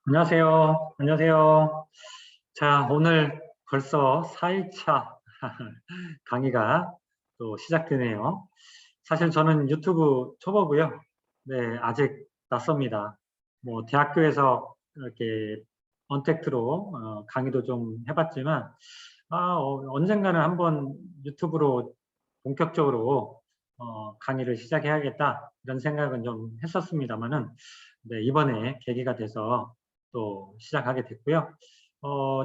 안녕하세요. 안녕하세요. 자, 오늘 벌써 4일차 강의가 또 시작되네요. 사실 저는 유튜브 초보고요. 네, 아직 낯섭니다. 뭐 대학교에서 이렇게 언택트로 강의도 좀 해봤지만 언젠가는 한번 유튜브로 본격적으로 강의를 시작해야겠다 이런 생각은 좀 했었습니다만은 네, 이번에 계기가 돼서 또 시작하게 됐고요.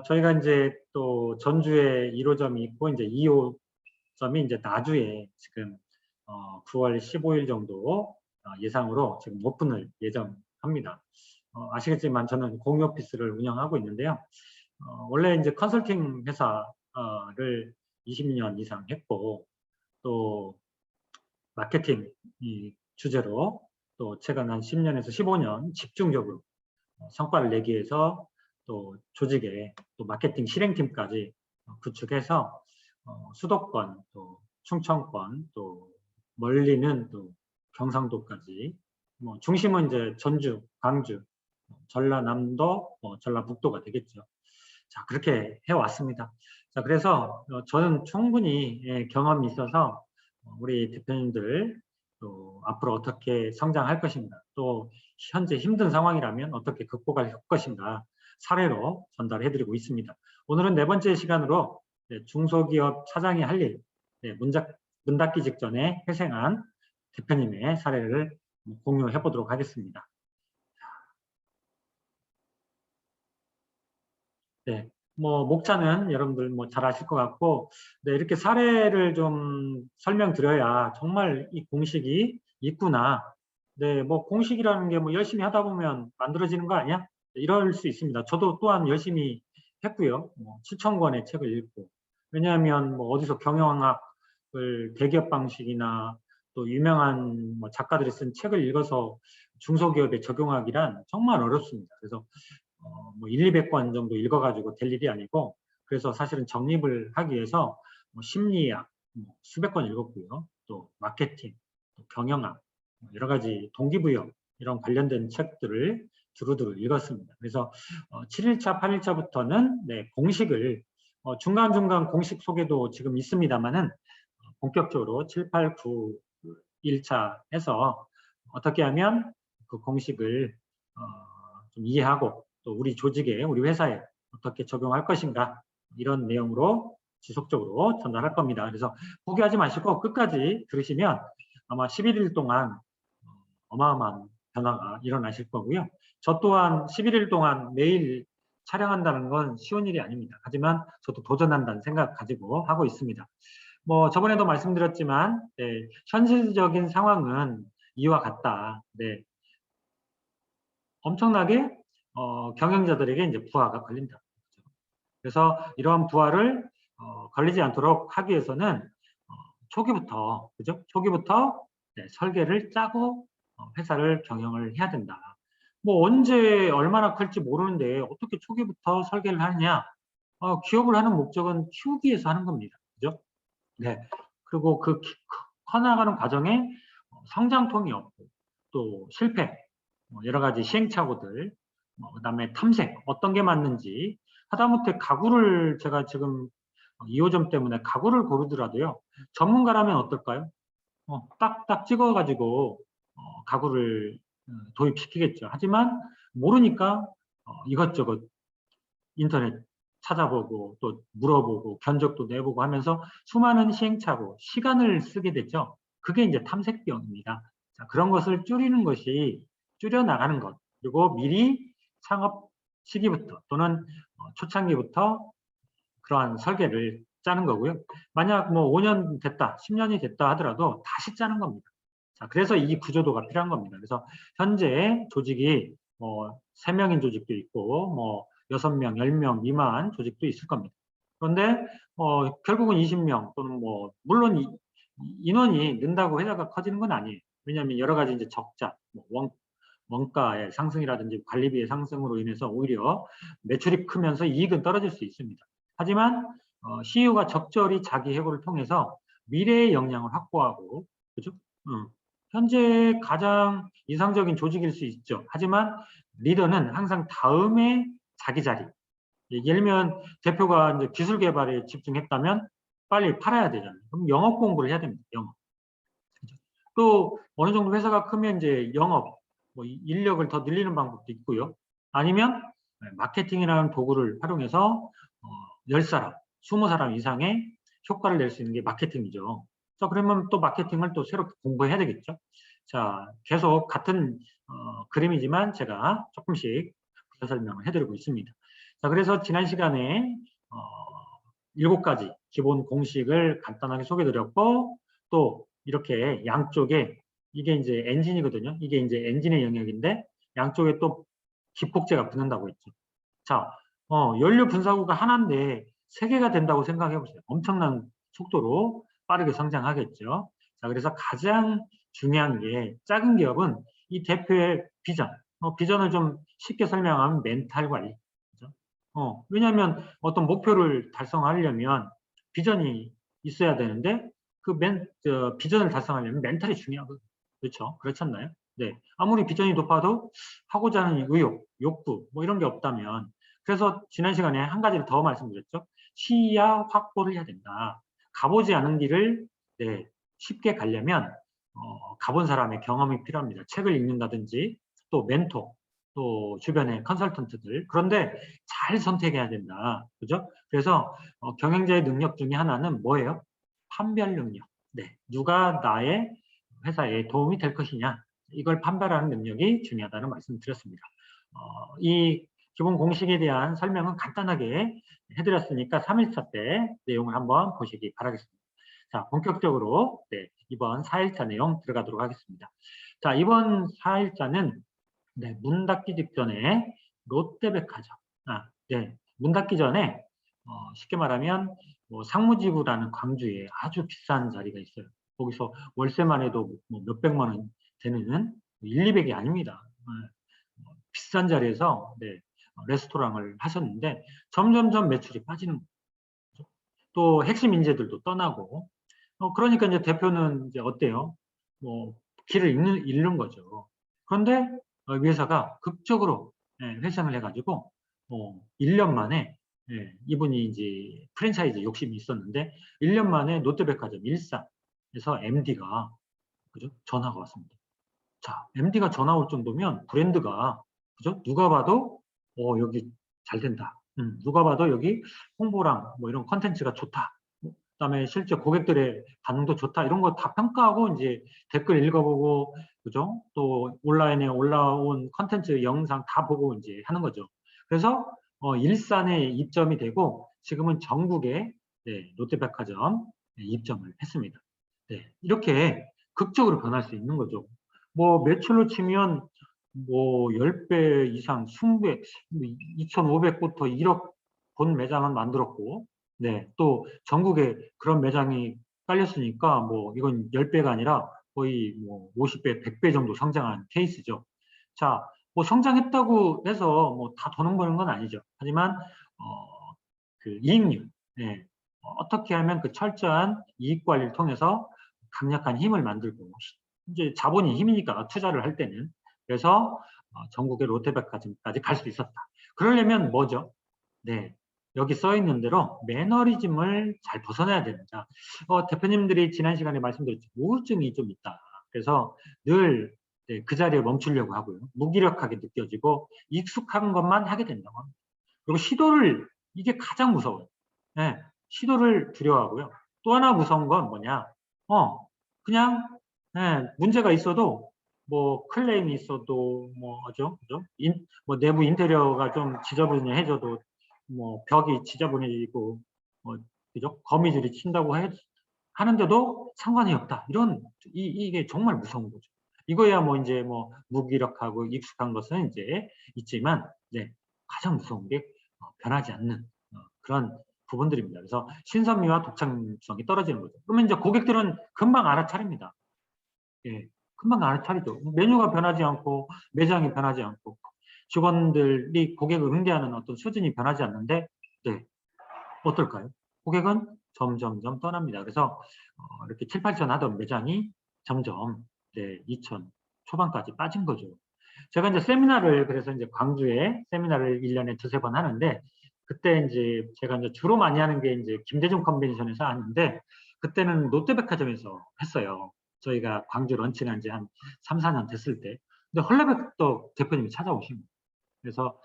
저희가 이제 또 전주에 1호점이 있고 이제 2호점이 이제 나주에 지금 9월 15일 정도 예상으로 지금 오픈을 예정합니다. 아시겠지만 저는 공유 오피스를 운영하고 있는데요. 원래 이제 컨설팅 회사를 20년 이상 했고 또 마케팅 이 주제로 또 최근 한 10년에서 15년 집중적으로 성과를 내기 위해서 또 조직에 또 마케팅 실행팀까지 구축해서 수도권 또 충청권 또 멀리는 또 경상도까지 뭐 중심은 이제 전주, 광주, 전라남도, 전라북도가 되겠죠. 자, 그렇게 해왔습니다. 자, 그래서 저는 충분히 경험이 있어서 우리 대표님들 또 앞으로 어떻게 성장할 것인가, 또 현재 힘든 상황이라면 어떻게 극복할 것인가 사례로 전달해드리고 있습니다. 오늘은 네 번째 시간으로 중소기업 사장이 할 일, 문 닫기 직전에 회생한 대표님의 사례를 공유해 보도록 하겠습니다. 네. 뭐, 목차는 여러분들 뭐 잘 아실 것 같고, 네, 이렇게 사례를 좀 설명드려야 정말 이 공식이 있구나. 네, 뭐 공식이라는 게 뭐 열심히 하다 보면 만들어지는 거 아니야? 이럴 수 있습니다. 저도 또한 열심히 했고요. 뭐 7천 권의 책을 읽고. 왜냐하면 뭐 어디서 경영학을 대기업 방식이나 또 유명한 뭐 작가들이 쓴 책을 읽어서 중소기업에 적용하기란 정말 어렵습니다. 그래서 뭐 1, 200권 정도 읽어가지고 될 일이 아니고, 그래서 사실은 정립을 하기 위해서 뭐 심리학 뭐 수백 권 읽었고요. 또 마케팅, 또 경영학, 여러 가지 동기부여 이런 관련된 책들을 두루두루 읽었습니다. 그래서 7일차, 8일차부터는 네, 공식을 중간중간 공식 소개도 지금 있습니다만은 본격적으로 7, 8, 9, 1차 해서 어떻게 하면 그 공식을 좀 이해하고 또 우리 조직에, 우리 회사에 어떻게 적용할 것인가 이런 내용으로 지속적으로 전달할 겁니다. 그래서 포기하지 마시고 끝까지 들으시면 아마 11일 동안 어마어마한 변화가 일어나실 거고요. 저 또한 11일 동안 매일 촬영한다는 건 쉬운 일이 아닙니다. 하지만 저도 도전한다는 생각 가지고 하고 있습니다. 뭐 저번에도 말씀드렸지만 네, 현실적인 상황은 이와 같다. 네, 엄청나게 경영자들에게 이제 부하가 걸린다. 그래서 이러한 부하를 걸리지 않도록 하기 위해서는 초기부터 그죠? 초기부터 네, 설계를 짜고 회사를 경영을 해야 된다. 뭐 언제 얼마나 클지 모르는데 어떻게 초기부터 설계를 하느냐? 기업을 하는 목적은 키우기 위해서 하는 겁니다. 그죠? 네. 그리고 그 커나가는 과정에 성장통이 없고 또 실패, 여러 가지 시행착오들, 그다음에 탐색, 어떤 게 맞는지 하다못해 가구를 제가 지금 2호점 때문에 가구를 고르더라도요. 전문가라면 어떨까요? 딱딱 찍어가지고 가구를 도입시키겠죠. 하지만 모르니까 이것저것 인터넷 찾아보고 또 물어보고 견적도 내보고 하면서 수많은 시행착오, 시간을 쓰게 됐죠. 그게 이제 탐색병입니다. 자, 그런 것을 줄이는 것이 줄여나가는 것. 그리고 미리 창업 시기부터 또는 초창기부터 그러한 설계를 짜는 거고요. 만약 뭐 5년 됐다, 10년이 됐다 하더라도 다시 짜는 겁니다. 자, 그래서 이 구조도가 필요한 겁니다. 그래서 현재 조직이 뭐 3명인 조직도 있고 뭐 6명, 10명 미만 조직도 있을 겁니다. 그런데 결국은 20명 또는 뭐 물론 인원이 는다고 회사가 커지는 건 아니에요. 왜냐하면 여러 가지 이제 적자, 뭐 원가의 상승이라든지 관리비의 상승으로 인해서 오히려 매출이 크면서 이익은 떨어질 수 있습니다. 하지만 CEO가 적절히 자기 해고를 통해서 미래의 역량을 확보하고, 그죠? 현재 가장 이상적인 조직일 수 있죠. 하지만 리더는 항상 다음에 자기 자리. 예를 들면 대표가 이제 기술 개발에 집중했다면 빨리 팔아야 되잖아요. 그럼 영업 공부를 해야 됩니다. 영업. 또 어느 정도 회사가 크면 이제 영업, 뭐 인력을 더 늘리는 방법도 있고요. 아니면 마케팅이라는 도구를 활용해서 10사람, 20사람 이상의 효과를 낼 수 있는 게 마케팅이죠. 자, 그러면 또 마케팅을 또 새롭게 공부해야 되겠죠. 자, 계속 같은 그림이지만 제가 조금씩 설명을 해드리고 있습니다. 자, 그래서 지난 시간에 7가지 기본 공식을 간단하게 소개드렸고, 또 이렇게 양쪽에 이게 이제 엔진이거든요. 이게 이제 엔진의 영역인데 양쪽에 또 기폭제가 붙는다고 했죠. 자, 연료 분사구가 하나인데 3개가 된다고 생각해 보세요. 엄청난 속도로 빠르게 성장하겠죠. 자, 그래서 가장 중요한 게 작은 기업은 이 대표의 비전, 비전을 좀 쉽게 설명하면 멘탈 관리. 그렇죠? 왜냐하면 어떤 목표를 달성하려면 비전이 있어야 되는데 비전을 달성하려면 멘탈이 중요하거든요. 그렇죠? 그렇지 않나요? 네. 아무리 비전이 높아도 하고자 하는 의욕, 욕구, 뭐 이런 게 없다면. 그래서 지난 시간에 한 가지를 더 말씀드렸죠. 시야 확보를 해야 된다. 가보지 않은 길을 네, 쉽게 가려면 가본 사람의 경험이 필요합니다. 책을 읽는다든지 또 멘토, 또 주변의 컨설턴트들. 그런데 잘 선택해야 된다. 그죠? 그래서 경영자의 능력 중에 하나는 뭐예요? 판별 능력. 네, 누가 나의 회사에 도움이 될 것이냐. 이걸 판별하는 능력이 중요하다는 말씀을 드렸습니다. 이 기본 공식에 대한 설명은 간단하게 해드렸으니까 3일차 때 내용을 한번 보시기 바라겠습니다. 자, 본격적으로 네, 이번 4일차 내용 들어가도록 하겠습니다. 자, 이번 4일차는 네, 문 닫기 직전에 롯데백화점. 네, 문 닫기 전에 쉽게 말하면 뭐 상무지구라는 광주에 아주 비싼 자리가 있어요. 거기서 월세만 해도 뭐 몇백만 원 되는 1, 200이 아닙니다. 비싼 자리에서 네, 레스토랑을 하셨는데 점점점 매출이 빠지는 거죠. 또 핵심 인재들도 떠나고 그러니까 이제 대표는 이제 어때요? 뭐 길을 잃는 거죠. 그런데 이 회사가 극적으로 회생을 해가지고 1년 만에 이분이 이제 프랜차이즈 욕심이 있었는데 1년 만에 롯데백화점 일산에서 MD가 그죠? 전화가 왔습니다. 자, MD가 전화 올 정도면 브랜드가 그죠? 누가 봐도 여기 잘 된다. 누가 봐도 여기 홍보랑 뭐 이런 컨텐츠가 좋다. 그다음에 실제 고객들의 반응도 좋다. 이런 거 다 평가하고 이제 댓글 읽어보고 그죠? 또 온라인에 올라온 컨텐츠 영상 다 보고 이제 하는 거죠. 그래서 일산에 입점이 되고 지금은 전국에 네, 롯데백화점 입점을 했습니다. 네, 이렇게 극적으로 변할 수 있는 거죠. 뭐 매출로 치면 뭐 10배 이상, 20배, 2,500부터 1억 본 매장은 만들었고, 네, 또 전국에 그런 매장이 깔렸으니까 뭐 이건 10배가 아니라 거의 뭐 50배, 100배 정도 성장한 케이스죠. 자, 뭐 성장했다고 해서 뭐 다 돈 버는 건 아니죠. 하지만 그 이익률, 네, 어떻게 하면 그 철저한 이익 관리를 통해서 강력한 힘을 만들고 이제 자본이 힘이니까 투자를 할 때는 그래서 전국의 롯데백화점까지 갈 수 있었다. 그러려면 뭐죠? 네, 여기 써 있는 대로 매너리즘을 잘 벗어나야 됩니다. 대표님들이 지난 시간에 말씀드렸죠. 우울증이 좀 있다. 그래서 늘 네, 그 자리에 멈추려고 하고요. 무기력하게 느껴지고 익숙한 것만 하게 된다고 합니다. 그리고 시도를 이게 가장 무서워요. 네, 시도를 두려워하고요. 또 하나 무서운 건 뭐냐? 그냥 문제가 있어도 뭐 클레임이 있어도 뭐 그죠? 뭐 내부 인테리어가 좀 지저분해져도 뭐 벽이 지저분해지고 뭐 그죠? 거미줄이 친다고 하는데도 상관이 없다. 이런 이게 정말 무서운 거죠. 이거야 뭐 이제 뭐 무기력하고 익숙한 것은 이제 있지만 이제 가장 무서운 게 변하지 않는 그런 부분들입니다. 그래서 신선미와 독창성이 떨어지는 거죠. 그러면 이제 고객들은 금방 알아차립니다. 예, 금방 알아차리죠. 메뉴가 변하지 않고 매장이 변하지 않고 직원들이 고객을 응대하는 어떤 수준이 변하지 않는데 네, 어떨까요? 고객은 점점점 떠납니다. 그래서 이렇게 7, 8천 하던 매장이 점점 네, 2000 초반까지 빠진 거죠. 제가 이제 세미나를 그래서 이제 광주에 세미나를 1년에 두세 번 하는데 그때 이제 제가 이제 주로 많이 하는 게 이제 김대중 컨벤션에서 하는데 그때는 롯데백화점에서 했어요. 저희가 광주 런칭한 지 한 3, 4년 됐을 때. 근데 헐레백도 대표님이 찾아오신 거예요. 그래서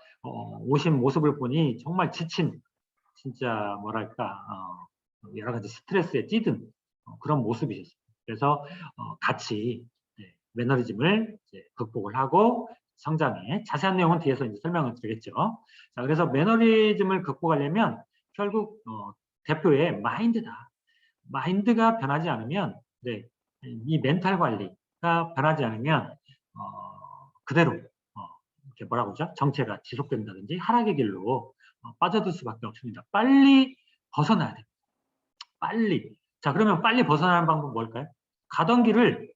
오신 모습을 보니 정말 지친 진짜 뭐랄까 여러 가지 스트레스에 찌든 그런 모습이셨어요. 그래서 같이 매너리즘을 이제 극복을 하고 성장에 자세한 내용은 뒤에서 이제 설명을 드리겠죠. 자, 그래서 매너리즘을 극복하려면 결국 대표의 마인드다. 마인드가 변하지 않으면 네, 이 멘탈 관리가 변하지 않으면 그대로 이렇게 뭐라고 하죠? 정체가 지속된다든지 하락의 길로 빠져들 수밖에 없습니다. 빨리 벗어나야 돼요. 빨리. 자, 그러면 빨리 벗어나는 방법 뭘까요? 가던 길을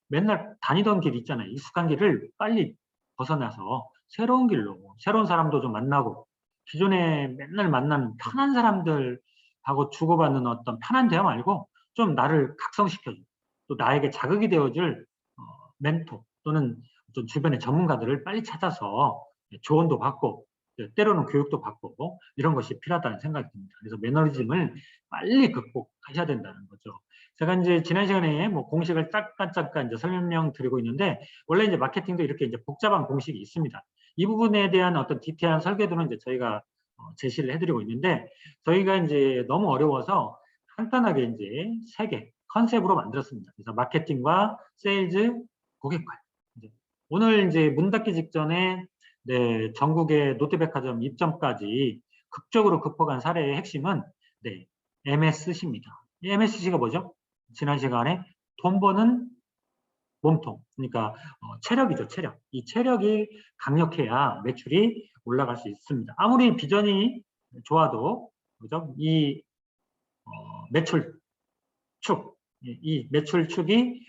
맨날 다니던 길 있잖아요. 익숙한 길을 빨리 벗어나서 새로운 길로 새로운 사람도 좀 만나고 기존에 맨날 만나는 편한 사람들하고 주고받는 어떤 편한 대화 말고 좀 나를 각성시켜줘. 또 나에게 자극이 되어줄 멘토 또는 어떤 주변의 전문가들을 빨리 찾아서 조언도 받고 때로는 교육도 받고 이런 것이 필요하다는 생각이 듭니다. 그래서 매너리즘을 빨리 극복하셔야 된다는 거죠. 제가 이제 지난 시간에 뭐 공식을 잠깐 이제 설명드리고 있는데 원래 이제 마케팅도 이렇게 이제 복잡한 공식이 있습니다. 이 부분에 대한 어떤 디테일한 설계도는 이제 저희가 제시를 해드리고 있는데 저희가 이제 너무 어려워서 간단하게 이제 3개 컨셉으로 만들었습니다. 그래서 마케팅과 세일즈, 고객관. 오늘 이제 문 닫기 직전에 네, 전국의 롯데백화점 입점까지 극적으로 급포간 사례의 핵심은 네, MSC입니다. MSC가 뭐죠? 지난 시간에 돈 버는 몸통, 그러니까 체력이죠, 체력. 이 체력이 강력해야 매출이 올라갈 수 있습니다. 아무리 비전이 좋아도 그죠? 이 매출 축, 이 매출 축이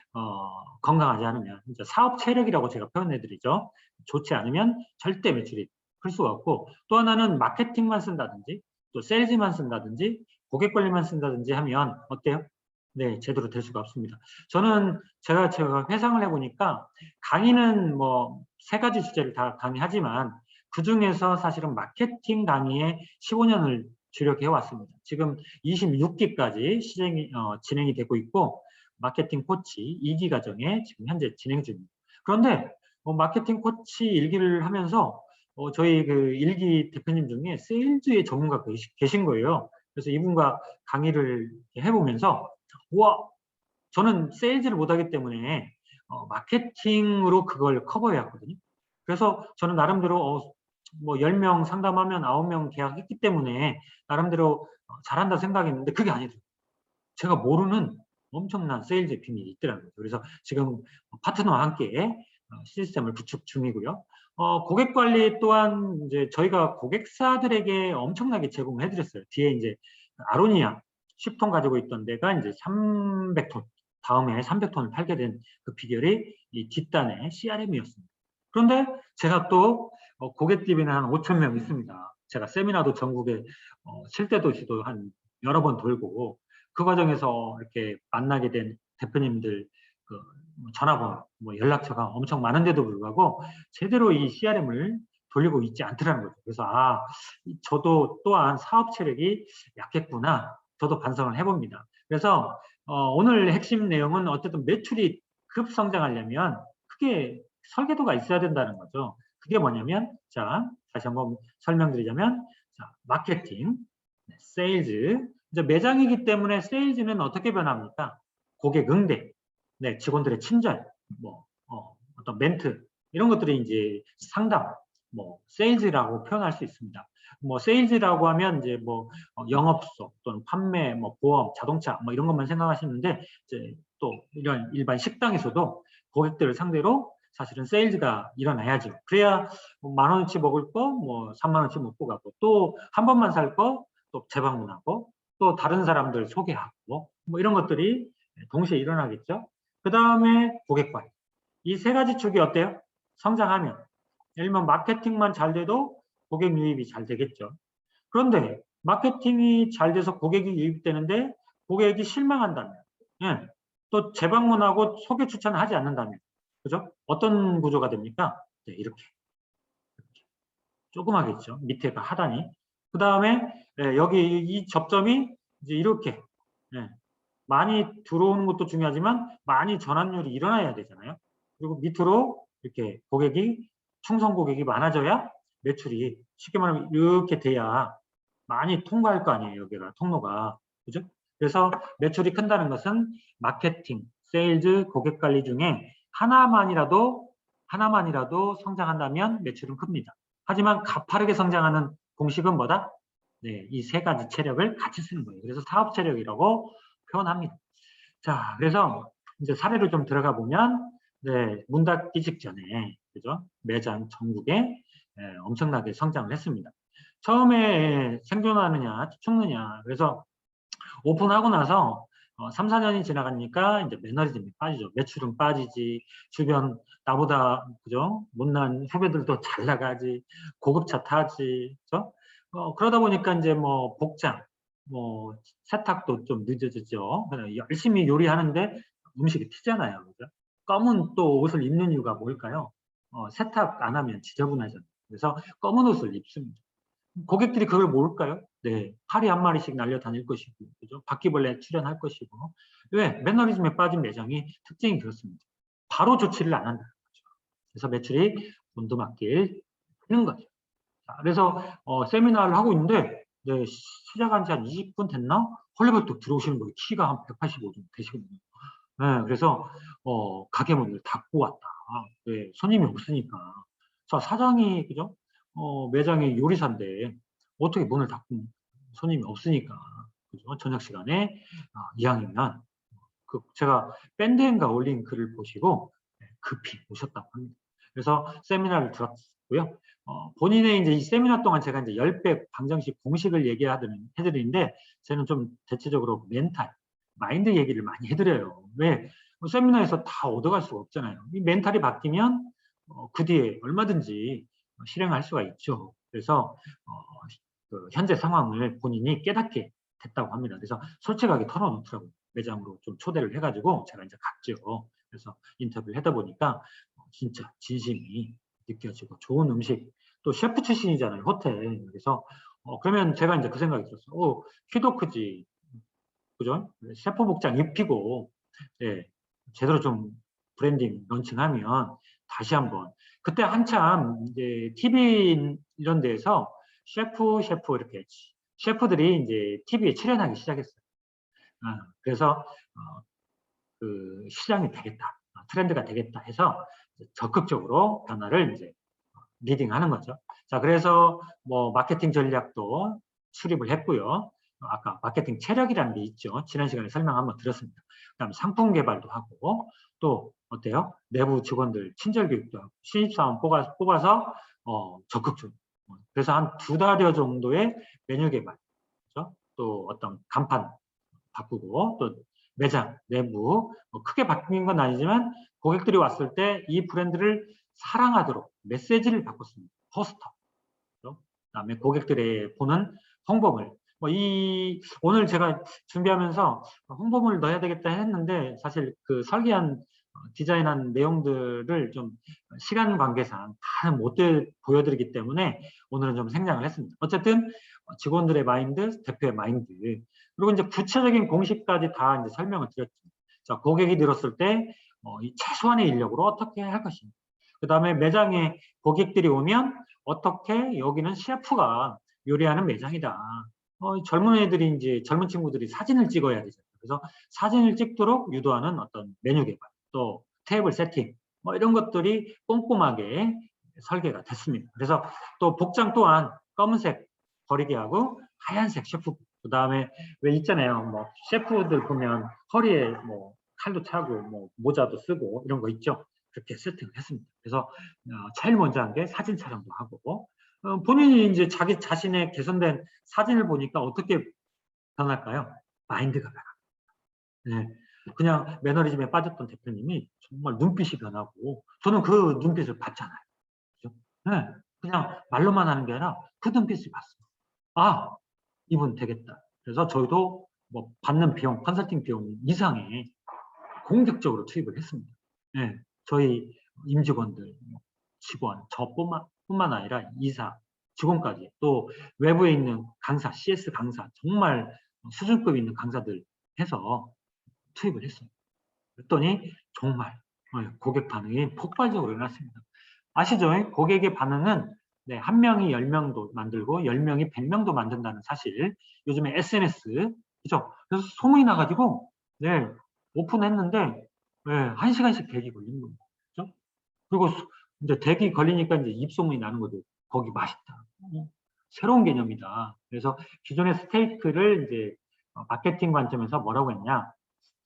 건강하지 않으면 사업 체력이라고 제가 표현해드리죠. 좋지 않으면 절대 매출이 클 수가 없고 또 하나는 마케팅만 쓴다든지 또 세일즈만 쓴다든지 고객 관리만 쓴다든지 하면 어때요? 네, 제대로 될 수가 없습니다. 저는 제가 회상을 해보니까 강의는 뭐 3가지 주제를 다 강의하지만 그 중에서 사실은 마케팅 강의에 15년을 주력해 왔습니다. 지금 26기까지 진행이 되고 있고 마케팅 코치 2기 과정에 지금 현재 진행 중입니다. 그런데 마케팅 코치 1기를 하면서 저희 그 1기 대표님 중에 세일즈의 전문가가 계신 거예요. 그래서 이분과 강의를 해보면서 우와, 저는 세일즈를 못하기 때문에 마케팅으로 그걸 커버해야 하거든요. 그래서 저는 나름대로 뭐 10명 상담하면 9명 계약했기 때문에 나름대로 잘한다 생각했는데 그게 아니더라고요. 제가 모르는 엄청난 세일즈 비밀이 있더라고요. 그래서 지금 파트너와 함께 시스템을 구축 중이고요. 고객 관리 또한 이제 저희가 고객사들에게 엄청나게 제공을 해드렸어요. 뒤에 이제 아로니아 10톤 가지고 있던 데가 이제 300톤, 다음에 300톤을 팔게 된 그 비결이 이 뒷단의 CRM이었습니다. 그런데 제가 또 고객 DB는 한 5천 명 있습니다. 제가 세미나도 전국에 7대 도시도 한 여러 번 돌고 그 과정에서 이렇게 만나게 된 대표님들 그 전화번호, 뭐 연락처가 엄청 많은데도 불구하고 제대로 이 CRM을 돌리고 있지 않더라는 거죠. 그래서 저도 또한 사업 체력이 약했구나. 저도 반성을 해봅니다. 그래서 오늘 핵심 내용은 어쨌든 매출이 급성장하려면 크게 설계도가 있어야 된다는 거죠. 그게 뭐냐면 자 다시 한번 설명드리자면 자 마케팅, 세일즈 이제 매장이기 때문에 세일즈는 어떻게 변합니까? 고객 응대, 네 직원들의 친절, 뭐 어떤 멘트 이런 것들이 이제 상담, 뭐 세일즈라고 표현할 수 있습니다. 뭐 세일즈라고 하면 이제 뭐 영업소 또는 판매, 뭐 보험, 자동차 뭐 이런 것만 생각하시는데 이제 또 이런 일반 식당에서도 고객들을 상대로 사실은 세일즈가 일어나야죠. 그래야 뭐 10,000원치 먹을 거 뭐 30,000원치 먹고 가고 또 한 번만 살 거 또 재방문하고 또 다른 사람들 소개하고 뭐 이런 것들이 동시에 일어나겠죠. 그 다음에 고객 관리. 이 3가지 축이 어때요? 성장하면. 예를 들면 마케팅만 잘 돼도 고객 유입이 잘 되겠죠. 그런데 마케팅이 잘 돼서 고객이 유입되는데 고객이 실망한다면 예, 또 재방문하고 소개 추천을 하지 않는다면, 그죠? 어떤 구조가 됩니까? 네, 이렇게 조그마겠죠. 밑에가 하단이. 그 다음에 여기 이 접점이 이제 이렇게 많이 들어오는 것도 중요하지만 많이 전환율이 일어나야 되잖아요. 그리고 밑으로 이렇게 고객이 충성 고객이 많아져야 매출이 쉽게 말하면 이렇게 돼야 많이 통과할 거 아니에요. 여기가 통로가. 그죠? 그래서 매출이 큰다는 것은 마케팅, 세일즈, 고객 관리 중에 하나만이라도 성장한다면 매출은 큽니다. 하지만 가파르게 성장하는 공식은 뭐다? 네, 이 세 가지 체력을 같이 쓰는 거예요. 그래서 사업 체력이라고 표현합니다. 자, 그래서 이제 사례를 좀 들어가 보면, 네, 문 닫기 직전에, 그죠? 매장 전국에 엄청나게 성장을 했습니다. 처음에 생존하느냐, 죽느냐. 그래서 오픈하고 나서 3, 4년이 지나가니까 이제 매너리즘이 빠지죠. 매출은 빠지지, 주변 나보다 그죠? 못난 후배들도 잘 나가지, 고급차 타지, 그죠? 그러다 보니까 이제 뭐 복장, 뭐 세탁도 좀 늦어지죠. 열심히 요리하는데 음식이 튀잖아요. 그죠? 검은 또 옷을 입는 이유가 뭘까요? 세탁 안 하면 지저분하잖아요. 그래서 검은 옷을 입습니다. 고객들이 그걸 모를까요? 네, 파리 한 마리씩 날려다닐 것이고, 그죠? 바퀴벌레 출연할 것이고. 왜? 매너리즘에 빠진 매장이 특징이 그렇습니다. 바로 조치를 안 한다는 거죠. 그래서 매출이 곤두박질 하는 거죠. 자, 그래서 세미나를 하고 있는데, 네, 시작한 지 한 20분 됐나? 헐레벌떡 들어오시는 거예요. 키가 한 185 정도 되시거든요. 네, 그래서 가게 문을 닫고 왔다. 네, 손님이 없으니까. 자, 사장이 그죠? 매장의 요리사인데 어떻게 문을 닫고 손님이 없으니까 그죠? 저녁 시간에 이왕이면 제가 밴드엔가 올린 글을 보시고 급히 오셨다고 합니다. 그래서 세미나를 들었고요. 본인의 이제 이 세미나 동안 제가 이제 10배 방정식 공식을 해드리는데 저는 좀 대체적으로 멘탈, 마인드 얘기를 많이 해드려요. 왜? 세미나에서 다 얻어갈 수가 없잖아요. 이 멘탈이 바뀌면 그 뒤에 얼마든지 실행할 수가 있죠. 그래서 그 현재 상황을 본인이 깨닫게 됐다고 합니다. 그래서 솔직하게 털어놓더라고요. 매장으로 좀 초대를 해가지고 제가 이제 갔죠. 그래서 인터뷰를 하다 보니까 진짜 진심이 느껴지고 좋은 음식 또 셰프 출신이잖아요. 호텔. 그래서 그러면 제가 이제 그 생각이 들었어요. 키도 크지. 그죠? 셰프 복장 입히고 예, 제대로 좀 브랜딩 런칭하면 다시 한번 그때 한참 이제 TV 이런 데에서 셰프 이렇게 셰프들이 이제 TV에 출연하기 시작했어요. 그래서 그 시장이 되겠다, 트렌드가 되겠다 해서 적극적으로 변화를 이제 리딩하는 거죠. 자, 그래서 뭐 마케팅 전략도 수립을 했고요. 아까 마케팅 체력이라는 게 있죠. 지난 시간에 설명 한번 드렸습니다. 그다음 상품 개발도 하고 또 어때요? 내부 직원들 친절 교육도 하고 신입사원 뽑아서 적극적으로 그래서 한 2달여 정도의 메뉴 개발, 그렇죠? 또 어떤 간판 바꾸고 또 매장 내부 크게 바뀐 건 아니지만 고객들이 왔을 때 이 브랜드를 사랑하도록 메시지를 바꿨습니다. 포스터. 그다음에 고객들의 보는 홍보물. 오늘 제가 준비하면서 홍보물을 넣어야 되겠다 했는데 사실 그 설계한 디자인한 내용들을 좀 시간 관계상 다 못 보여드리기 때문에 오늘은 좀 생략을 했습니다. 어쨌든 직원들의 마인드, 대표의 마인드, 그리고 이제 구체적인 공식까지 다 이제 설명을 드렸죠. 자, 고객이 들었을 때 이 최소한의 인력으로 어떻게 할 것인가. 그 다음에 매장에 고객들이 오면 어떻게 여기는 셰프가 요리하는 매장이다. 젊은 애들이 이제 젊은 친구들이 사진을 찍어야 되잖아요. 그래서 사진을 찍도록 유도하는 어떤 메뉴 개발, 또 테이블 세팅, 뭐 이런 것들이 꼼꼼하게 설계가 됐습니다. 그래서 또 복장 또한 검은색 버리게 하고 하얀색 셰프, 그 다음에 왜 있잖아요. 뭐 셰프들 보면 허리에 뭐 칼도 차고 뭐 모자도 쓰고 이런 거 있죠. 그렇게 세팅을 했습니다. 그래서 제일 먼저 한 게 사진 촬영도 하고 본인이 이제 자기 자신의 개선된 사진을 보니까 어떻게 변할까요? 마인드가 변합니다. 네. 그냥 매너리즘에 빠졌던 대표님이 정말 눈빛이 변하고 저는 그 눈빛을 봤잖아요. 그죠? 네. 그냥 말로만 하는 게 아니라 그 눈빛을 봤어요. 아, 이분 되겠다. 그래서 저희도 뭐 받는 비용, 컨설팅 비용 이상의 공격적으로 투입을 했습니다. 예, 저희 임직원들, 직원, 저뿐만 아니라 이사, 직원까지 또 외부에 있는 강사, CS 강사, 정말 수준급 있는 강사들 해서 투입을 했습니다. 그랬더니 정말 고객 반응이 폭발적으로 일어났습니다. 아시죠? 고객의 반응은 네, 한 명이 10명도 만들고 10명이 100명도 만든다는 사실. 요즘에 SNS, 그죠? 그래서 소문이 나가지고 네, 오픈했는데 네, 1시간씩 대기 걸리는 겁니다. 그죠? 그리고 이제 대기 걸리니까 이제 입소문이 나는 거죠. 거기 맛있다. 새로운 개념이다. 그래서 기존의 스테이크를 이제 마케팅 관점에서 뭐라고 했냐?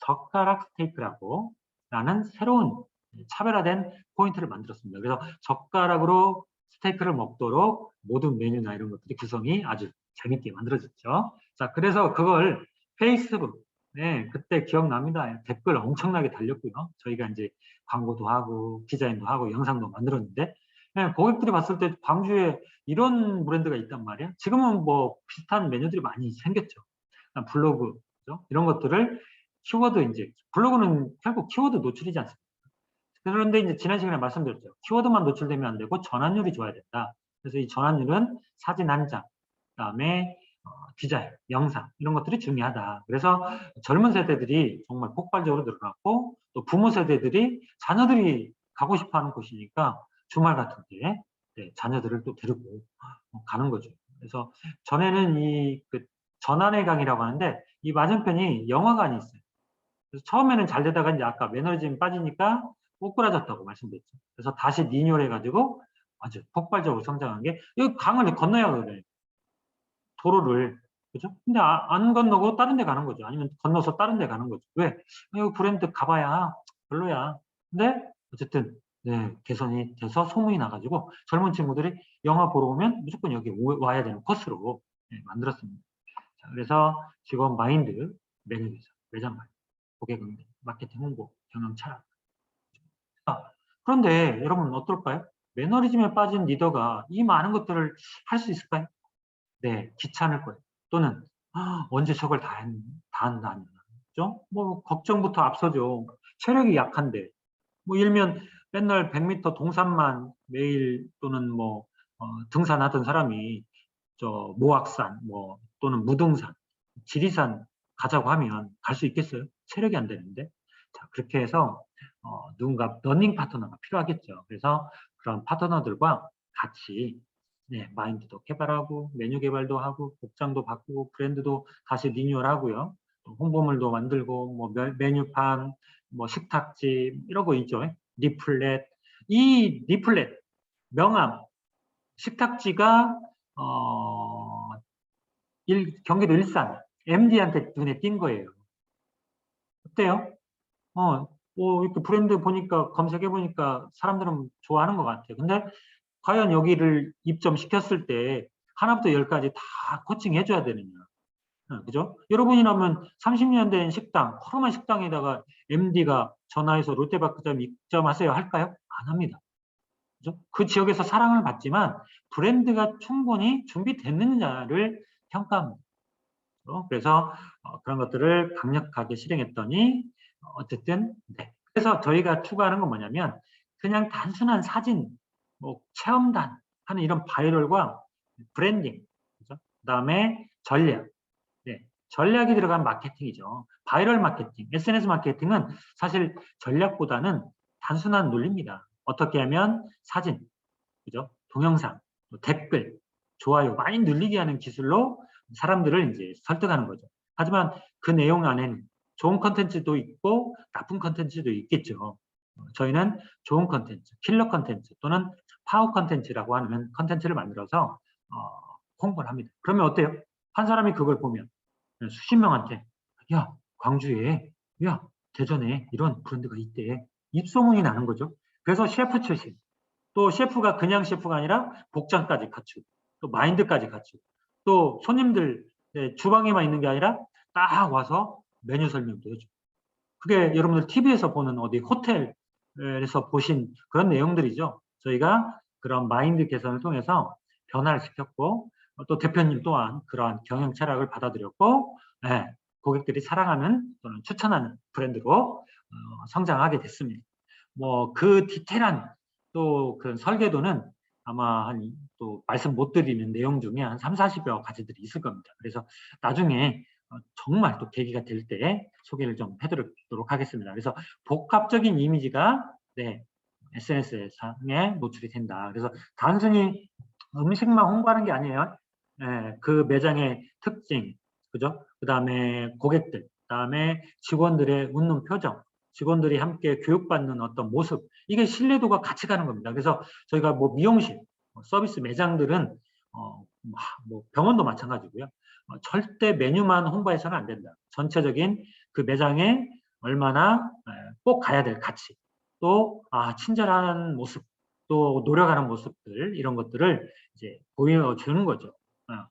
젓가락 스테이크라고 라는 새로운 차별화된 포인트를 만들었습니다. 그래서 젓가락으로 스테이크를 먹도록 모든 메뉴나 이런 것들이 구성이 아주 재밌게 만들어졌죠. 자, 그래서 그걸 페이스북, 네, 그때 기억납니다. 댓글 엄청나게 달렸고요. 저희가 이제 광고도 하고 디자인도 하고 영상도 만들었는데 네, 고객들이 봤을 때 광주에 이런 브랜드가 있단 말이에요. 지금은 뭐 비슷한 메뉴들이 많이 생겼죠. 블로그, 그죠? 이런 것들을 키워드 이제 블로그는 결국 키워드 노출이지 않습니까? 그런데 이제 지난 시간에 말씀드렸죠. 키워드만 노출되면 안 되고 전환율이 좋아야 된다. 그래서 이 전환율은 사진 한 장, 그다음에 디자인, 영상 이런 것들이 중요하다. 그래서 젊은 세대들이 정말 폭발적으로 늘어났고 또 부모 세대들이 자녀들이 가고 싶어하는 곳이니까 주말 같은 때 네, 자녀들을 또 데리고 가는 거죠. 그래서 전에는 그 전환의 강이라고 하는데 이 맞은편이 영화관이 있어요. 그래서 처음에는 잘 되다가 이제 아까 매너리즘 빠지니까 꼬꾸라졌다고 말씀드렸죠. 그래서 다시 리뉴얼 해가지고 아주 폭발적으로 성장한 게, 이 강을 건너야 하거든요. 도로를. 그죠? 근데 안 건너고 다른 데 가는 거죠. 아니면 건너서 다른 데 가는 거죠. 왜? 이 브랜드 가봐야 별로야. 근데 어쨌든, 네, 개선이 돼서 소문이 나가지고 젊은 친구들이 영화 보러 오면 무조건 여기 와야 되는 코스로 네, 만들었습니다. 자, 그래서 직원 마인드, 매너 개선, 매장 마인드, 고객 응대, 마케팅 홍보, 경영 철학. 그런데 여러분 어떨까요? 매너리즘에 빠진 리더가 이 많은 것들을 할 수 있을까요? 네, 귀찮을 거예요. 또는 언제 저걸 다 한다. 그죠? 뭐 걱정부터 앞서죠. 체력이 약한데 뭐 일면 맨날 100m 동산만 매일 또는 뭐 등산하던 사람이 저 모악산 뭐 또는 무등산, 지리산 가자고 하면 갈 수 있겠어요? 체력이 안 되는데. 자, 그렇게 해서 누군가 러닝 파트너가 필요하겠죠. 그래서 그런 파트너들과 같이 네, 마인드도 개발하고 메뉴 개발도 하고 복장도 바꾸고 브랜드도 다시 리뉴얼하고요. 홍보물도 만들고 뭐 메뉴판, 뭐 식탁집 이런 거 있죠. 리플렛. 이 리플렛 명함 식탁지가 경기도 일산 MD한테 눈에 띈 거예요. 어때요? 이렇게 브랜드 보니까 검색해 보니까 사람들은 좋아하는 것 같아요. 근데 과연 여기를 입점시켰을 때 하나부터 열까지 다 코칭해 줘야 되느냐. 그죠? 여러분이라면 30년 된 식당, 허름한 식당에다가 MD가 전화해서 롯데마트점 입점하세요 할까요? 안 합니다. 그죠? 그 지역에서 사랑을 받지만 브랜드가 충분히 준비됐느냐를 평가합니다. 그래서 그런 것들을 강력하게 실행했더니 어쨌든 네. 그래서 저희가 추구하는 건 뭐냐면 그냥 단순한 사진, 뭐 체험단 하는 이런 바이럴과 브랜딩, 그죠? 그다음에 전략, 네. 전략이 들어간 마케팅이죠. 바이럴 마케팅, SNS 마케팅은 사실 전략보다는 단순한 논리입니다. 어떻게 하면 사진, 그죠? 동영상, 댓글, 좋아요 많이 늘리게 하는 기술로 사람들을 이제 설득하는 거죠. 하지만 그 내용 안에는 좋은 컨텐츠도 있고 나쁜 컨텐츠도 있겠죠. 저희는 좋은 컨텐츠, 킬러 컨텐츠 또는 파워 컨텐츠라고 하는 컨텐츠를 만들어서 홍보를 합니다. 그러면 어때요? 한 사람이 그걸 보면 수십 명한테 야, 광주에, 야, 대전에 이런 브랜드가 있대. 입소문이 나는 거죠. 그래서 셰프 출신, 또 셰프가 그냥 셰프가 아니라 복장까지 갖추고 또 마인드까지 갖추고 또 손님들 주방에만 있는 게 아니라 딱 와서 메뉴 설명도 해주고 그게 여러분들 TV에서 보는 어디 호텔에서 보신 그런 내용들이죠. 저희가 그런 마인드 개선을 통해서 변화를 시켰고 또 대표님 또한 그러한 경영 철학을 받아들였고 네, 고객들이 사랑하는 또는 추천하는 브랜드로 성장하게 됐습니다. 뭐 그 디테일한 또 그런 설계도는 아마 또 말씀 못 드리는 내용 중에 한 30-40여 가지들이 있을 겁니다. 그래서 나중에 정말 또 계기가 될 때 소개를 좀 해드리도록 하겠습니다. 그래서 복합적인 이미지가 SNS상에 노출이 된다. 그래서 단순히 음식만 홍보하는 게 아니에요. 그 매장의 특징, 그죠? 그 다음에 고객들, 그 다음에 직원들의 웃는 표정, 직원들이 함께 교육받는 어떤 모습, 이게 신뢰도가 같이 가는 겁니다. 그래서 저희가 뭐 미용실, 서비스 매장들은 뭐 병원도 마찬가지고요. 절대 메뉴만 홍보해서는 안 된다. 전체적인 그 매장에 얼마나 꼭 가야 될 가치, 또 친절한 모습, 또 노력하는 모습들, 이런 것들을 이제 보여주는 거죠.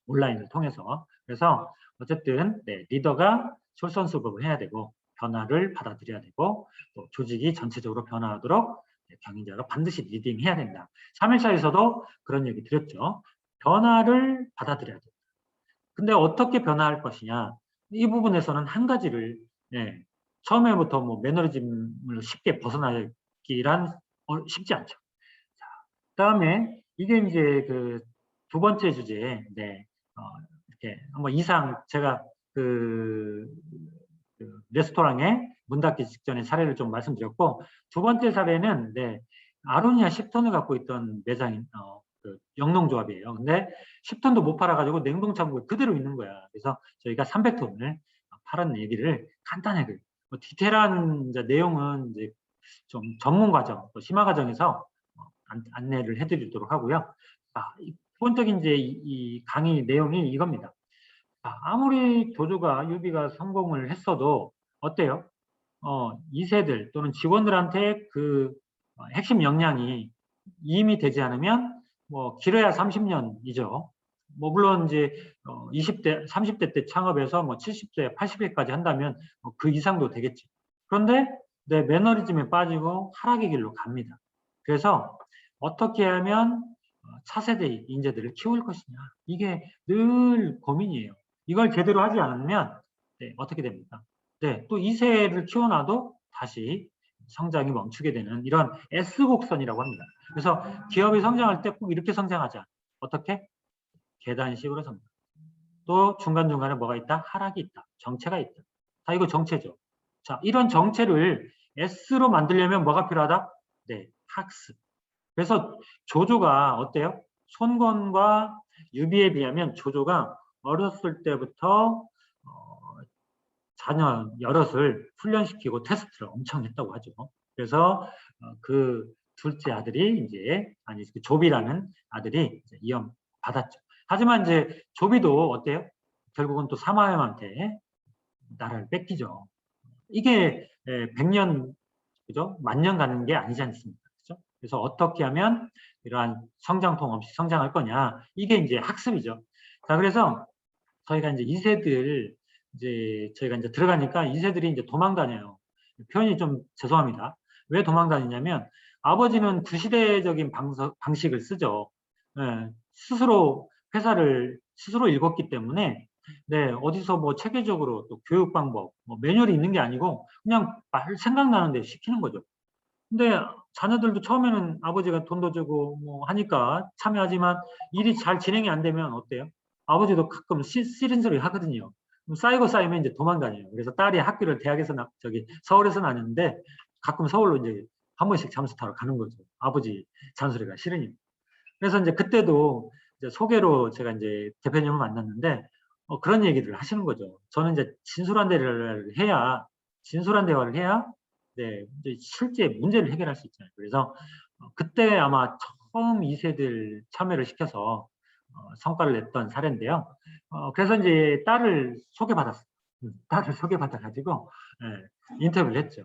온라인을 통해서. 그래서 어쨌든 리더가 솔선수범을 해야 되고 변화를 받아들여야 되고 또 조직이 전체적으로 변화하도록 경영자가 반드시 리딩해야 된다. 3일차에서도 그런 얘기 드렸죠. 변화를 받아들여야 된다. 근데 어떻게 변화할 것이냐? 이 부분에서는 한 가지를 처음에부터 뭐 매너리즘을 쉽게 벗어나기란 쉽지 않죠. 자, 그다음에 이게 이제 그 두 번째 주제, 이렇게 한번 이상 제가 그 레스토랑에 문 닫기 직전에 사례를 좀 말씀드렸고, 두 번째 사례는 아로니아 10톤을 갖고 있던 매장인 그 영농조합이에요. 근데 10톤도 못 팔아가지고 냉동창고에 그대로 있는 거야. 그래서 저희가 300톤을 팔은 얘기를 간단하게, 뭐 디테일한 이제 내용은 이제 좀 전문 과정, 또 심화 과정에서 안내를 해드리도록 하고요. 기본적인 이제 이 강의 내용이 이겁니다. 아무리 조조가 유비가 성공을 했어도 어때요? 2세들 또는 직원들한테 그 핵심 역량이 이임이 되지 않으면 뭐 길어야 30년이죠. 뭐 물론 이제 20대, 30대 때 창업해서 뭐 70대, 80대까지 한다면 그 이상도 되겠지. 그런데 내 매너리즘에 빠지고 하락의 길로 갑니다. 그래서 어떻게 하면 차세대 인재들을 키울 것이냐. 이게 늘 고민이에요. 이걸 제대로 하지 않으면 어떻게 됩니까? 또 2세를 키워놔도 다시 성장이 멈추게 되는 이런 S곡선이라고 합니다. 그래서 기업이 성장할 때 꼭 이렇게 성장하자. 어떻게? 계단식으로 성장. 또 중간중간에 뭐가 있다? 하락이 있다. 정체가 있다. 이거 정체죠. 자, 이런 정체를 S로 만들려면 뭐가 필요하다? 학습. 그래서 조조가 어때요? 손건과 유비에 비하면 조조가 어렸을 때부터 자녀 여럿을 훈련시키고 테스트를 엄청 했다고 하죠. 그래서 그 둘째 아들이 그 조비라는 아들이 이염 받았죠. 하지만 이제 조비도 어때요? 결국은 또 사마염한테 나라를 뺏기죠. 이게 100년, 그죠? 만년 가는 게 아니지 않습니까? 그죠? 그래서 어떻게 하면 이러한 성장통 없이 성장할 거냐? 이게 이제 학습이죠. 자, 그래서 저희가 이제 2세들 저희가 이제 들어가니까 2세들이 이제 도망 다녀요. 표현이 좀 죄송합니다. 왜 도망 다니냐면 아버지는 구시대적인 방식을 쓰죠. 스스로 회사를 스스로 읽었기 때문에 어디서 뭐 체계적으로 또 교육 방법, 뭐 매뉴얼이 있는 게 아니고 그냥 생각나는 데 시키는 거죠. 근데 자녀들도 처음에는 아버지가 돈도 주고 뭐 하니까 참여하지만 일이 잘 진행이 안 되면 어때요? 아버지도 가끔 싫은 소리 하거든요. 쌓이고 쌓이면 이제 도망다녀요. 그래서 딸이 학교를 대학에서 서울에서 나는데 가끔 서울로 이제 한 번씩 잠수 타러 가는 거죠. 아버지 잔소리가 싫으니까. 그래서 이제 그때도 이제 소개로 제가 이제 대표님을 만났는데 그런 얘기를 하시는 거죠. 저는 이제 진솔한 대화를 해야 이제 실제 문제를 해결할 수 있잖아요. 그래서 그때 아마 처음 2세들 참여를 시켜서 성과를 냈던 사례인데요. 그래서 이제 딸을 소개받았어요. 딸을 소개받아가지고 인터뷰를 했죠.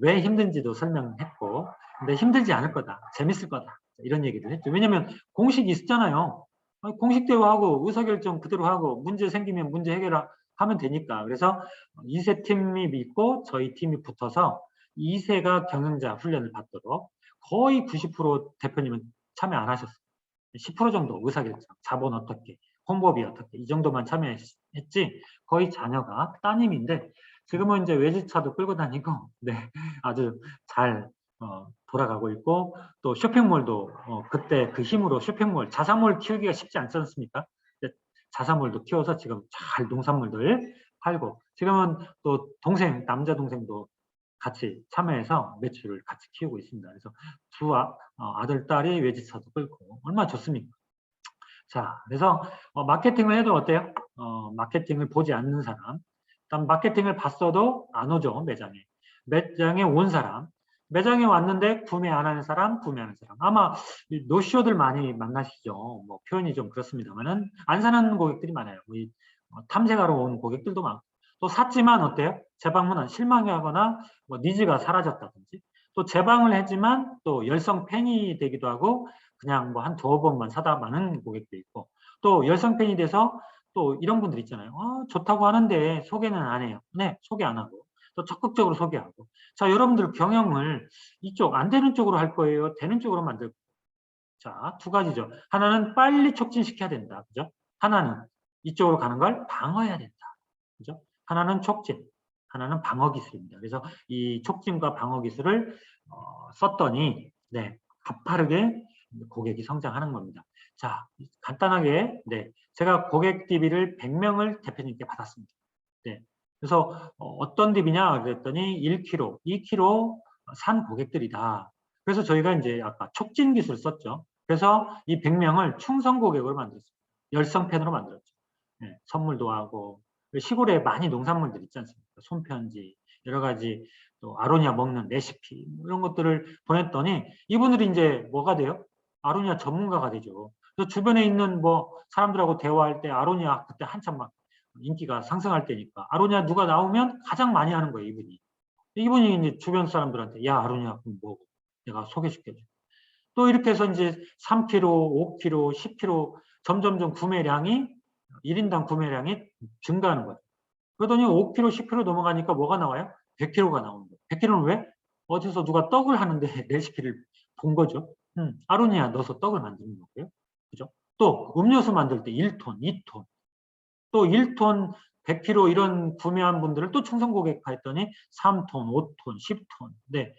왜 힘든지도 설명했고, 근데 힘들지 않을 거다, 재밌을 거다, 이런 얘기를 했죠. 왜냐면 공식이 있었잖아요. 공식대로 하고 의사결정 그대로 하고 문제 생기면 문제 해결하면 되니까. 그래서 2세 팀이 있고 저희 팀이 붙어서 2세가 경영자 훈련을 받도록 거의 90% 대표님은 참여 안 하셨어요. 10% 정도 의사결정, 자본 어떻게, 홍보비 어떻게 이 정도만 참여했지 거의 자녀가 따님인데 지금은 이제 외제차도 끌고 다니고, 네, 아주 잘 돌아가고 있고, 또 쇼핑몰도 그때 그 힘으로 쇼핑몰, 자사몰 키우기가 쉽지 않지 않습니까? 근데 자사몰도 키워서 지금 잘 농산물들 팔고, 지금은 또 동생, 남자 동생도 같이 참여해서 매출을 같이 키우고 있습니다. 그래서 두 아들, 딸이 외제차도 끌고 얼마나 좋습니까? 자, 그래서 마케팅을 해도 어때요? 마케팅을 보지 않는 사람, 일단 마케팅을 봤어도 안 오죠, 매장에. 매장에 온 사람, 매장에 왔는데 구매 안 하는 사람, 구매하는 사람. 아마 노쇼들 많이 만나시죠. 뭐 표현이 좀 그렇습니다만은 안 사는 고객들이 많아요. 탐색하러 온 고객들도 많고. 또 샀지만 어때요? 재방문한 실망하거나 뭐 니즈가 사라졌다든지, 또 재방을 했지만 또 열성 팬이 되기도 하고 그냥 뭐 한 두어 번만 사다 마는 고객도 있고, 또 열성 팬이 돼서 또 이런 분들 있잖아요. 좋다고 하는데 소개는 안 해요. 네, 소개 안 하고 또 적극적으로 소개하고. 자, 여러분들 경영을 이쪽 안 되는 쪽으로 할 거예요, 되는 쪽으로 만들 거예요? 자, 두 가지죠. 하나는 빨리 촉진시켜야 된다, 그죠? 하나는 이쪽으로 가는 걸 방어해야 된다, 그죠? 하나는 촉진, 하나는 방어 기술입니다. 그래서 이 촉진과 방어 기술을 썼더니 네, 가파르게 고객이 성장하는 겁니다. 자, 간단하게 네, 제가 고객 DB를 100명을 대표님께 받았습니다. 네, 그래서 어떤 DB냐 그랬더니 1kg, 2kg 산 고객들이다. 그래서 저희가 이제 아까 촉진 기술 썼죠. 그래서 이 100명을 충성 고객으로 만들었습니다. 열성 팬으로 만들었죠. 네, 선물도 하고 시골에 많이 농산물들 있지 않습니까? 손편지, 여러 가지 또 아로니아 먹는 레시피 이런 것들을 보냈더니 이분들이 이제 뭐가 돼요? 아로니아 전문가가 되죠. 그래서 주변에 있는 뭐 사람들하고 대화할 때 아로니아 그때 한참 막 인기가 상승할 때니까 아로니아 누가 나오면 가장 많이 하는 거예요, 이분이. 이분이 이제 주변 사람들한테 야 아로니아 뭐 내가 소개시켜줘. 또 이렇게 해서 이제 3kg, 5kg, 10kg 점점점 구매량이 1인당 구매량이 증가하는 거예요. 그러더니 5kg, 10kg 넘어가니까 뭐가 나와요? 100kg가 나오는 거예요. 100kg는 왜? 어디서 누가 떡을 하는데 레시피를 본 거죠. 아로니아 넣어서 떡을 만드는 거고요. 그죠? 또 음료수 만들 때 1톤, 2톤, 또 1톤, 100kg 이런 구매한 분들을 또 충성 고객화했더니 3톤, 5톤, 10톤. 네.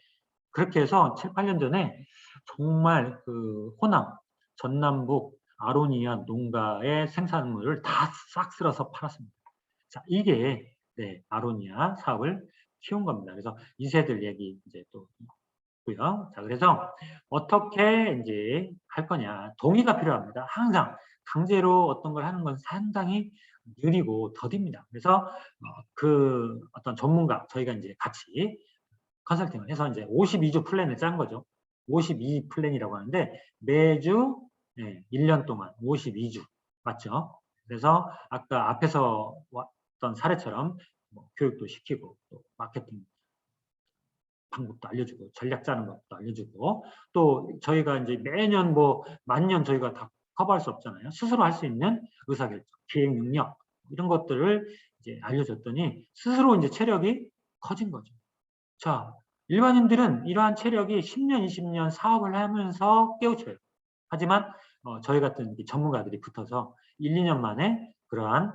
그렇게 해서 7, 8년 전에 정말 그 호남, 전남북 아로니아 농가의 생산물을 다 싹 쓸어서 팔았습니다. 자, 이게 네, 아로니아 사업을 키운 겁니다. 그래서 2세들 얘기 이제 또 있고요. 자, 그래서 어떻게 이제 할 거냐. 동의가 필요합니다. 항상 강제로 어떤 걸 하는 건 상당히 느리고 더딥니다. 그래서 그 어떤 전문가 저희가 이제 같이 컨설팅을 해서 이제 52주 플랜을 짠 거죠. 52 플랜이라고 하는데 매주 1년 동안 52주 맞죠? 그래서 아까 앞에서 왔던 사례처럼 뭐 교육도 시키고 또 마케팅 방법도 알려주고 전략 짜는 것도 알려주고 또 저희가 이제 매년 뭐 만년 저희가 다 커버할 수 없잖아요. 스스로 할 수 있는 의사결정, 기획 능력 이런 것들을 이제 알려줬더니 스스로 이제 체력이 커진 거죠. 자, 일반인들은 이러한 체력이 10년, 20년 사업을 하면서 깨우쳐요. 하지만 저희 같은 전문가들이 붙어서 1, 2년 만에 그러한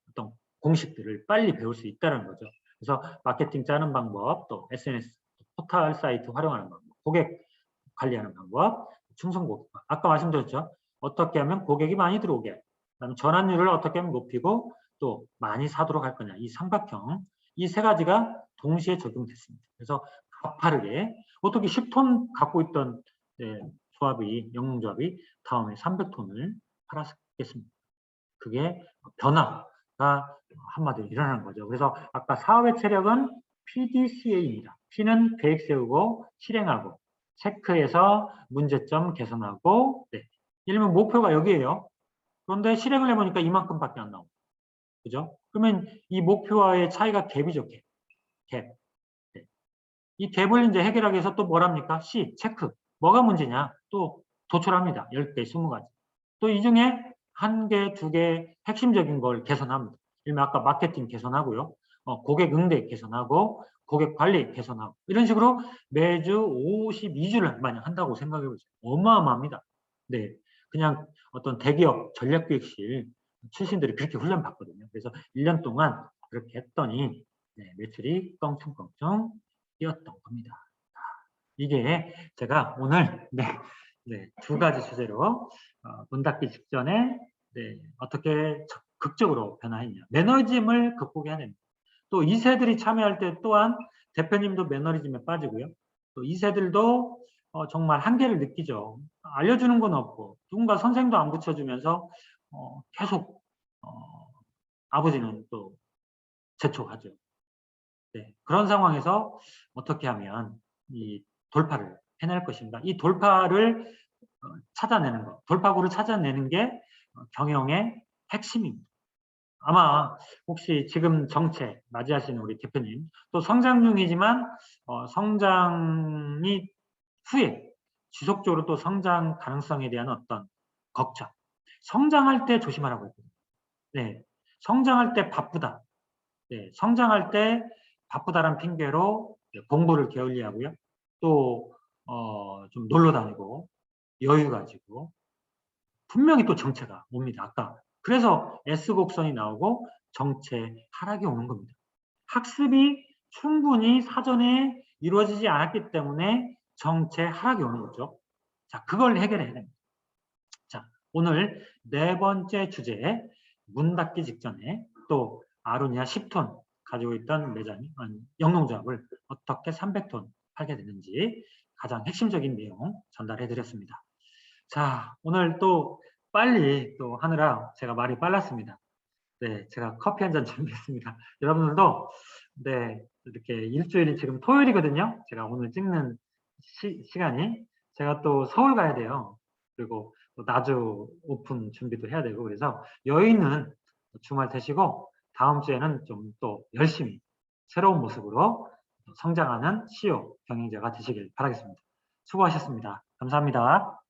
어떤 공식들을 빨리 배울 수 있다는 거죠. 그래서 마케팅 짜는 방법, 또 SNS, 포털 사이트 활용하는 방법, 고객 관리하는 방법, 충성 고객. 아까 말씀드렸죠. 어떻게 하면 고객이 많이 들어오게, 그다음에 전환율을 어떻게 하면 높이고 또 많이 사도록 할 거냐. 이 삼각형, 이 세 가지가 동시에 적용됐습니다. 그래서 가파르게 어떻게 10톤 갖고 있던 조합이 영농조합이 다음에 300톤을 팔았겠습니다. 그게 변화가 한마디로 일어나는 거죠. 그래서 아까 사업의 체력은 PDCA입니다. P는 계획 세우고 실행하고 체크해서 문제점 개선하고 네. 예를 들면 목표가 여기에요. 그런데 실행을 해보니까 이만큼밖에 안 나오고 그죠? 그러면 이 목표와의 차이가 갭이죠. 갭. 네. 이 갭을 이제 해결하기 위해서 또 뭐랍니까? C, 체크. 뭐가 문제냐? 또 도출합니다. 10개, 20가지. 또 이 중에 한 개, 두 개 핵심적인 걸 개선합니다. 예를 아까 마케팅 개선하고요. 고객 응대 개선하고 고객 관리 개선하고 이런 식으로 매주 52주를 만약 한다고 생각해 보세요. 어마어마합니다. 네. 그냥 어떤 대기업 전략기획실 출신들이 그렇게 훈련 받거든요. 그래서 1년 동안 그렇게 했더니 네, 매출이 껑충껑충 뛰었던 겁니다. 이게 제가 오늘 두 가지 주제로 문 닫기 직전에 어떻게 극적으로 변화했냐. 매너리즘을 극복해야 됩니다. 또 2세들이 참여할 때 또한 대표님도 매너리즘에 빠지고요. 또 2세들도 정말 한계를 느끼죠. 알려주는 건 없고 누군가 선생도 안 붙여주면서 계속 아버지는 또 재촉하죠. 네, 그런 상황에서 어떻게 하면 이 돌파를 해낼 것인가. 이 돌파를 찾아내는 것, 돌파구를 찾아내는 게 경영의 핵심입니다. 아마 혹시 지금 정체 맞이하시는 우리 대표님, 또 성장 중이지만 성장이 후에 지속적으로 또 성장 가능성에 대한 어떤 걱정, 성장할 때 조심하라고 했거든요. 네, 성장할 때 바쁘다. 네, 성장할 때 바쁘다란 핑계로 공부를 게을리하고요. 또 좀 놀러 다니고 여유 가지고 분명히 또 정체가 옵니다. 아까 그래서 S곡선이 나오고 정체 하락이 오는 겁니다. 학습이 충분히 사전에 이루어지지 않았기 때문에 정체 하락이 오는 거죠. 자, 그걸 해결해야 됩니다. 자, 오늘 네 번째 주제, 문 닫기 직전에 또 아로니아 10톤 가지고 있던 매장이 영농조합을 어떻게 300톤 팔게 됐는지 가장 핵심적인 내용 전달해 드렸습니다. 자, 오늘 또 빨리 또 하느라 제가 말이 빨랐습니다. 네, 제가 커피 한 잔 준비했습니다. 여러분들도 이렇게 일주일이 지금 토요일이거든요. 제가 오늘 찍는 시간이 제가 또 서울 가야 돼요. 그리고 또 나주 오픈 준비도 해야 되고 그래서 여유 있는 주말 되시고 다음 주에는 좀 또 열심히 새로운 모습으로 성장하는 CEO 경영자가 되시길 바라겠습니다. 수고하셨습니다. 감사합니다.